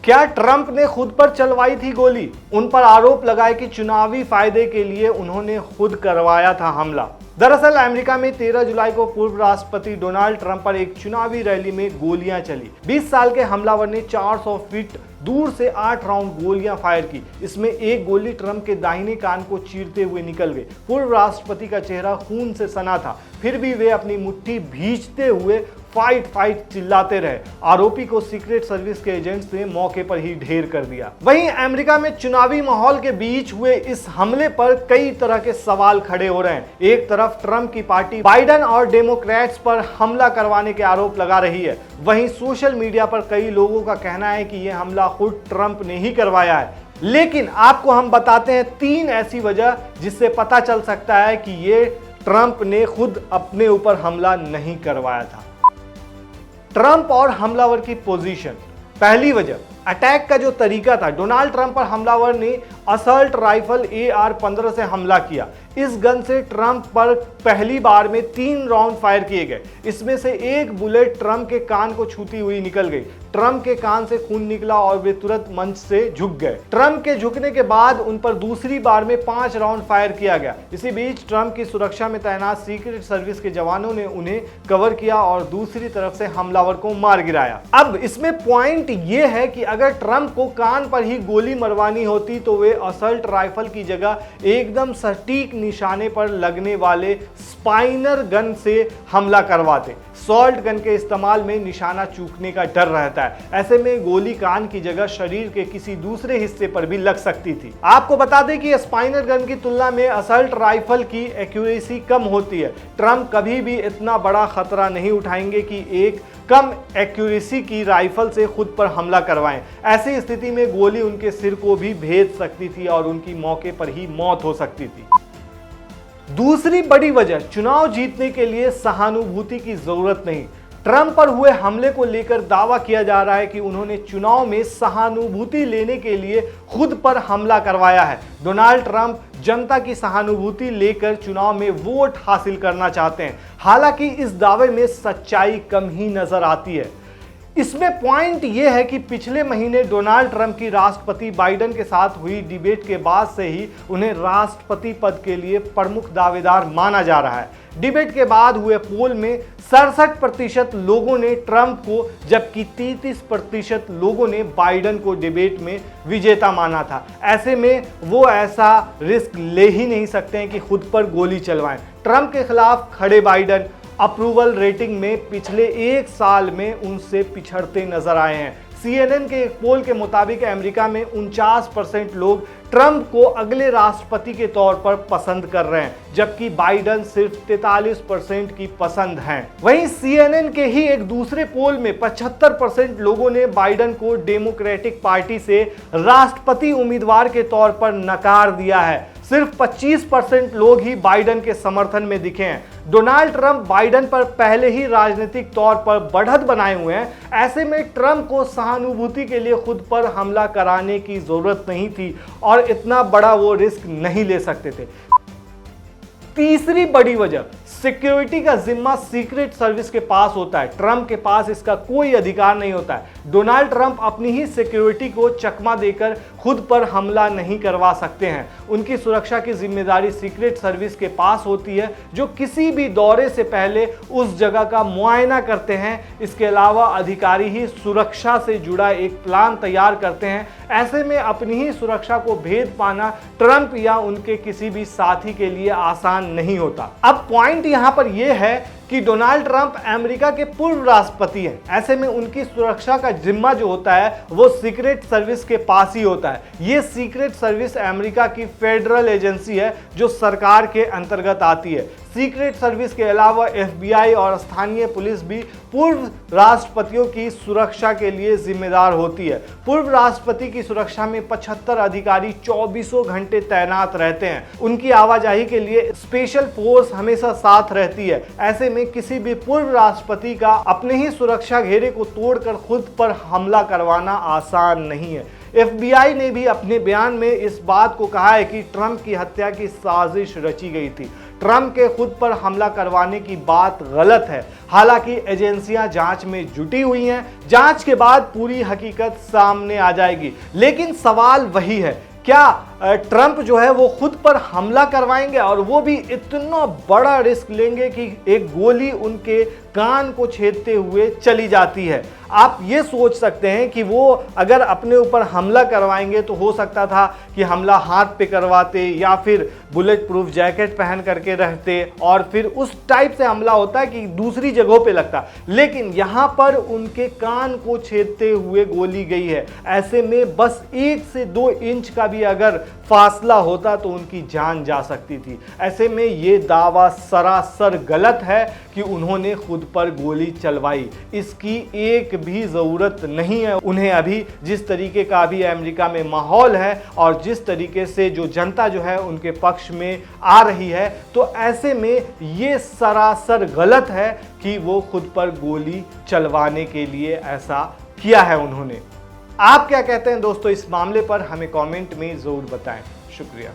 क्या ट्रंप ने खुद पर चलवाई थी गोली? उन पर आरोप लगाए कि चुनावी फायदे के लिए उन्होंने खुद करवाया था हमला। दरअसल अमेरिका में 13 जुलाई को पूर्व राष्ट्रपति डोनाल्ड ट्रंप पर एक चुनावी रैली में गोलियां चली। 20 साल के हमलावर ने 400 फीट दूर से 8 राउंड गोलियां फायर की। इसमें एक गोली ट्रंप के दाहिने कान को चीरते हुए निकल गई। पूर्व राष्ट्रपति का चेहरा खून से सना था, फिर भी वे अपनी मुट्ठी भींचते हुए फाइट फाइट चिल्लाते रहे। आरोपी को सीक्रेट सर्विस के एजेंट्स ने मौके पर ही ढेर कर दिया। वहीं अमेरिका में चुनावी माहौल के बीच हुए इस हमले पर कई तरह के सवाल खड़े हो रहे हैं। एक तरफ ट्रंप की पार्टी बाइडेन और डेमोक्रेट्स पर हमला करवाने के आरोप लगा रही है, वहीं सोशल मीडिया पर कई लोगों का कहना है कि यह हमला खुद ट्रंप ने ही करवाया है। लेकिन आपको हम बताते हैं 3 ऐसी वजह जिससे पता चल सकता है कि ये ट्रंप ने खुद अपने ऊपर हमला नहीं करवाया था। ट्रंप और हमलावर की पोजीशन। पहली वजह, अटैक का जो तरीका था। डोनाल्ड ट्रंप पर हमलावर ने असल्ट राइफल AR-15 से हमला किया। इस गन से ट्रंप पर पहली बार में 3 राउंड फायर किए गए। इसमें से एक बुलेट ट्रंप के कान को छूती हुई निकल गई। ट्रंप के कान से खून निकला और वे तुरंत मंच से झुक गए। ट्रंप के झुकने के बाद उन पर दूसरी बार में 5 राउंड फायर किया गया। इसी बीच ट्रंप की सुरक्षा में तैनात सीक्रेट सर्विस के जवानों ने उन्हें कवर किया और दूसरी तरफ से हमलावर को मार गिराया। अब इसमें पॉइंट ये है कि अगर ट्रंप को कान पर ही गोली मरवानी होती तो वे असल्ट राइफल की जगह एकदम सटीक निशाने पर लगने वाले स्पाइनर गन से हमला करवाते। सॉल्ट गन के इस्तेमाल में निशाना चूकने का डर रहता है। ऐसे में गोली कान की जगह शरीर के किसी दूसरे हिस्से पर भी लग सकती थी। आपको बता दें कि स्पाइनर गन की तुलना में असल्ट राइफल की एक्यूरेसी कम होती है। ट्रंप कभी भी इतना बड़ा खतरा नहीं उठाएंगे कि एक कम एक्यूरेसी की राइफल से खुद पर हमला करवाएं। ऐसी स्थिति में गोली उनके सिर को भी भेद सकती थी और उनकी मौके पर ही मौत हो सकती थी। दूसरी बड़ी वजह, चुनाव जीतने के लिए सहानुभूति की जरूरत नहीं। ट्रंप पर हुए हमले को लेकर दावा किया जा रहा है कि उन्होंने चुनाव में सहानुभूति लेने के लिए खुद पर हमला करवाया है। डोनाल्ड ट्रंप जनता की सहानुभूति लेकर चुनाव में वोट हासिल करना चाहते हैं। हालांकि इस दावे में सच्चाई कम ही नजर आती है। इसमें पॉइंट यह है कि पिछले महीने डोनाल्ड ट्रंप की राष्ट्रपति बाइडेन के साथ हुई डिबेट के बाद से ही उन्हें राष्ट्रपति पद के लिए प्रमुख दावेदार माना जा रहा है। डिबेट के बाद हुए पोल में 67% लोगों ने ट्रंप को, जबकि 33% लोगों ने बाइडेन को डिबेट में विजेता माना था। ऐसे में वो ऐसा रिस्क ले ही नहीं सकते हैं कि खुद पर गोली चलवाएं। ट्रंप के खिलाफ खड़े बाइडेन अप्रूवल रेटिंग में पिछले 1 साल में उनसे पिछड़ते नजर आए हैं। CNN के एक पोल के मुताबिक अमेरिका में 49% लोग ट्रंप को अगले राष्ट्रपति के तौर पर पसंद कर रहे हैं, जबकि बाइडेन सिर्फ 43% की पसंद हैं। वहीं CNN के ही एक दूसरे पोल में 75% लोगों ने बाइडेन को डेमोक्रेटिक पार्टी से राष्ट्रपति उम्मीदवार के तौर पर नकार दिया है। सिर्फ 25% लोग ही बाइडेन के समर्थन में दिखे हैं। डोनाल्ड ट्रंप बाइडेन पर पहले ही राजनीतिक तौर पर बढ़त बनाए हुए हैं। ऐसे में ट्रंप को सहानुभूति के लिए खुद पर हमला कराने की जरूरत नहीं थी और इतना बड़ा वो रिस्क नहीं ले सकते थे। तीसरी बड़ी वजह, सिक्योरिटी का जिम्मा सीक्रेट सर्विस के पास होता है। ट्रंप के पास इसका कोई अधिकार नहीं होता है। डोनाल्ड ट्रंप अपनी ही सिक्योरिटी को चकमा देकर खुद पर हमला नहीं करवा सकते हैं। उनकी सुरक्षा की जिम्मेदारी सीक्रेट सर्विस के पास होती है, जो किसी भी दौरे से पहले उस जगह का मुआयना करते हैं। इसके अलावा अधिकारी ही सुरक्षा से जुड़ा एक प्लान तैयार करते हैं। ऐसे में अपनी ही सुरक्षा को भेद पाना ट्रंप या उनके किसी भी साथी के लिए आसान नहीं होता। अब पॉइंट यहां पर यह है कि डोनाल्ड ट्रंप अमेरिका के पूर्व राष्ट्रपति हैं। ऐसे में उनकी सुरक्षा का जिम्मा जो होता है वो सीक्रेट सर्विस के पास ही होता है। ये सीक्रेट सर्विस अमेरिका की फेडरल एजेंसी है जो सरकार के अंतर्गत आती है। सीक्रेट सर्विस के अलावा FBI और स्थानीय पुलिस भी पूर्व राष्ट्रपतियों की सुरक्षा के लिए जिम्मेदार होती है। पूर्व राष्ट्रपति की सुरक्षा में 75 अधिकारी 24 घंटे तैनात रहते हैं। उनकी आवाजाही के लिए स्पेशल फोर्स हमेशा साथ रहती है। ऐसे में किसी भी पूर्व राष्ट्रपति का अपने ही सुरक्षा घेरे को तोड़कर खुद पर हमला करवाना आसान नहीं है। FBI ने भी अपने बयान में इस बात को कहा है कि ट्रंप की हत्या की साजिश रची गई थी। ट्रंप के खुद पर हमला करवाने की बात गलत है। हालांकि एजेंसियां जांच में जुटी हुई हैं, जांच के बाद पूरी हकीकत सामने आ जाएगी। लेकिन सवाल वही है, क्या ट्रंप जो है वो खुद पर हमला करवाएंगे, और वो भी इतना बड़ा रिस्क लेंगे कि एक गोली उनके कान को छेदते हुए चली जाती है। आप ये सोच सकते हैं कि वो अगर अपने ऊपर हमला करवाएंगे तो हो सकता था कि हमला हाथ पे करवाते या फिर बुलेट प्रूफ जैकेट पहन करके रहते और फिर उस टाइप से हमला होता है कि दूसरी जगहों पे लगता। लेकिन यहाँ पर उनके कान को छेदते हुए गोली गई है। ऐसे में बस 1 से 2 इंच का भी अगर फासला होता तो उनकी जान जा सकती थी। ऐसे में ये दावा सरासर गलत है कि उन्होंने खुद पर गोली चलवाई। इसकी एक भी जरूरत नहीं है उन्हें। अभी जिस तरीके का अभी अमेरिका में माहौल है और जिस तरीके से जो जनता जो है उनके पक्ष में आ रही है, तो ऐसे में ये सरासर गलत है कि वो खुद पर गोली चलवाने के लिए ऐसा किया है उन्होंने। आप क्या कहते हैं दोस्तों इस मामले पर? हमें कमेंट में जरूर बताएं। शुक्रिया।